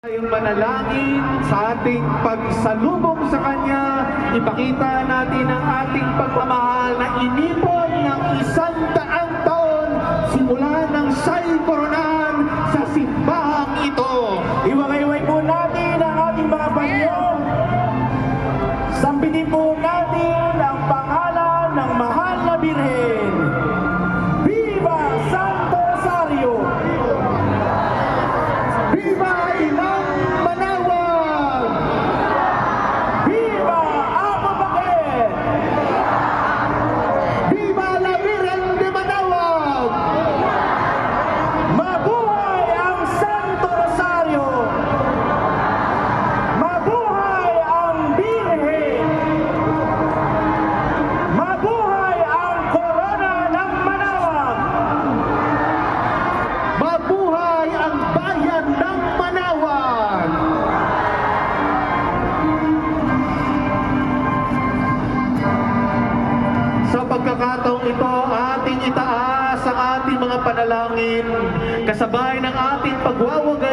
Tayong manalangin sa ating pagsalubong sa Kanya, ipakita natin ang ating pagmamahal na inipon ng 100 taon simula ng siya'y koronahan sa simbahang ito. Iwagayway po natin ang ating mga banyo. Sambitin po natin ang pangalan ng mahal na Birhen. Viva Santo Rosario! Viva Inang Manawag! Viva Apo Bakit! Viva la Virgen de Manawag! Mabuhay ang Santo Rosario! Mabuhay ang Birhen! Mabuhay ang Corona ng Manawag! Mabuhay ang bayan ng Manawag! Sa pagkakataong ito, ating itaas ang ating mga panalangin kasabay ng ating pagwawagay